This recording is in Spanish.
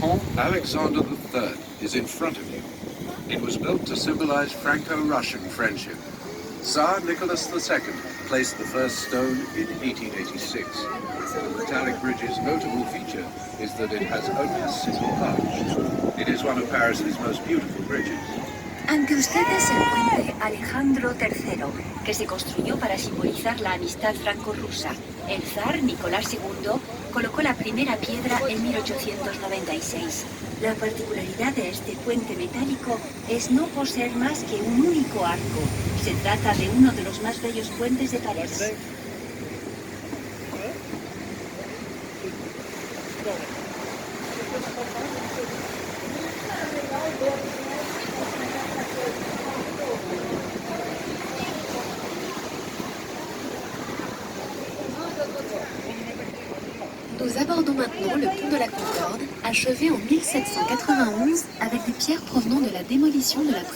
Pont Alexander III is in front of you. It was built to symbolize Franco-Russian friendship. Tsar Nicholas II placed the first stone in 1886. The metallic bridge's notable feature is that it has only a single arch. It is one of Paris's most beautiful bridges. Ante ustedes el puente Alejandro III, que se construyó para simbolizar la amistad franco-rusa. El zar Nicolás II colocó la primera piedra en 1896. La particularidad de este puente metálico es no poseer más que un único arco. Se trata de uno de los más bellos puentes de París. Nous abordons maintenant le pont de la Concorde, achevé en 1791 avec des pierres provenant de la démolition de la prison.